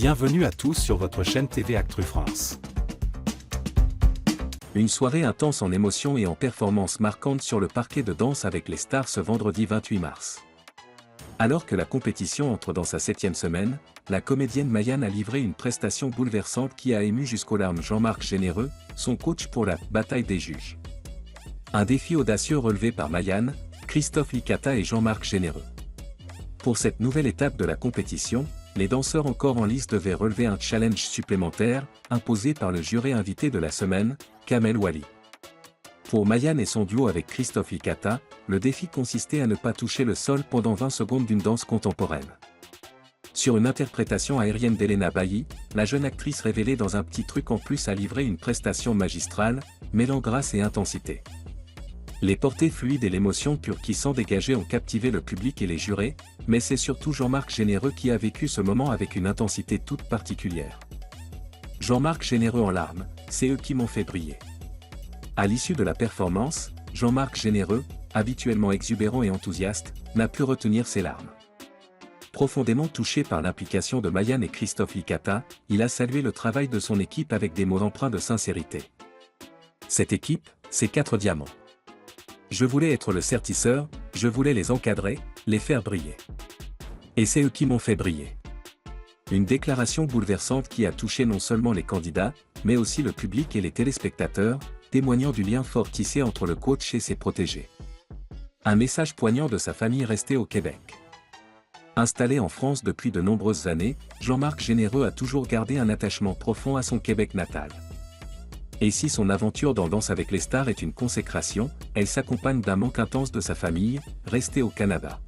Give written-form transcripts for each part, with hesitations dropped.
Bienvenue à tous sur votre chaîne TV Actu France. Une soirée intense en émotions et en performances marquantes sur le parquet de Danse avec les stars ce vendredi 28 mars. Alors que la compétition entre dans sa 7e semaine, la comédienne Mayanne a livré une prestation bouleversante qui a ému jusqu'aux larmes Jean-Marc Généreux, son coach pour la « bataille des juges ». Un défi audacieux relevé par Mayanne, Christophe Licata et Jean-Marc Généreux. Pour cette nouvelle étape de la compétition, les danseurs encore en lice devaient relever un challenge supplémentaire, imposé par le juré invité de la semaine, Kamel Wally. Pour Mayanne et son duo avec Christophe Licata, le défi consistait à ne pas toucher le sol pendant 20 secondes d'une danse contemporaine. Sur une interprétation aérienne d'Elena Bailly, la jeune actrice révélée dans un petit truc en plus a livré une prestation magistrale, mêlant grâce et intensité. Les portées fluides et l'émotion pure qui s'en dégageait ont captivé le public et les jurés, mais c'est surtout Jean-Marc Généreux qui a vécu ce moment avec une intensité toute particulière. Jean-Marc Généreux en larmes, c'est eux qui m'ont fait briller. À l'issue de la performance, Jean-Marc Généreux, habituellement exubérant et enthousiaste, n'a pu retenir ses larmes. Profondément touché par l'implication de Mayanne et Christophe Licata, il a salué le travail de son équipe avec des mots empreints de sincérité. Cette équipe, c'est 4 diamants. Je voulais être le sertisseur, je voulais les encadrer, les faire briller. Et c'est eux qui m'ont fait briller. Une déclaration bouleversante qui a touché non seulement les candidats, mais aussi le public et les téléspectateurs, témoignant du lien fort tissé entre le coach et ses protégés. Un message poignant de sa famille restée au Québec. Installé en France depuis de nombreuses années, Jean-Marc Généreux a toujours gardé un attachement profond à son Québec natal. Et si son aventure dans Danse avec les stars est une consécration, elle s'accompagne d'un manque intense de sa famille, restée au Canada.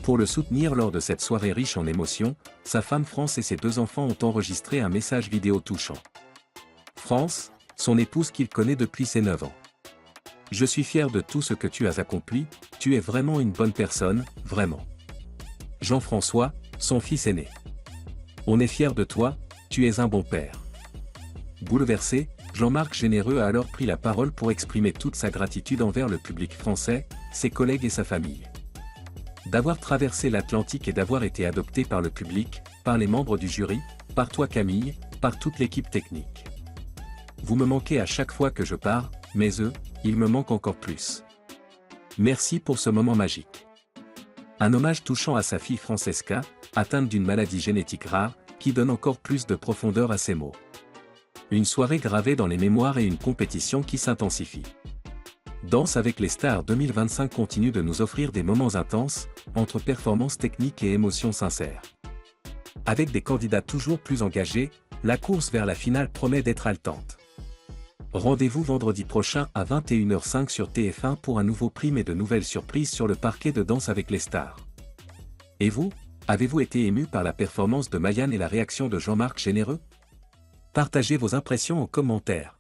Pour le soutenir lors de cette soirée riche en émotions, sa femme France et ses 2 enfants ont enregistré un message vidéo touchant. France, son épouse qu'il connaît depuis ses 9 ans. Je suis fier de tout ce que tu as accompli, tu es vraiment une bonne personne, vraiment. Jean-François, son fils aîné. On est fiers de toi, tu es un bon père. Bouleversé, Jean-Marc Généreux a alors pris la parole pour exprimer toute sa gratitude envers le public français, ses collègues et sa famille. D'avoir traversé l'Atlantique et d'avoir été adopté par le public, par les membres du jury, par toi Camille, par toute l'équipe technique. Vous me manquez à chaque fois que je pars, mais eux, ils me manquent encore plus. Merci pour ce moment magique. Un hommage touchant à sa fille Francesca, atteinte d'une maladie génétique rare, qui donne encore plus de profondeur à ses mots. Une soirée gravée dans les mémoires et une compétition qui s'intensifie. Danse avec les stars 2025 continue de nous offrir des moments intenses, entre performances techniques et émotions sincères. Avec des candidats toujours plus engagés, la course vers la finale promet d'être haletante. Rendez-vous vendredi prochain à 21h05 sur TF1 pour un nouveau prime et de nouvelles surprises sur le parquet de Danse avec les stars. Et vous, avez-vous été ému par la performance de Mayanne et la réaction de Jean-Marc Généreux ? Partagez vos impressions en commentaire.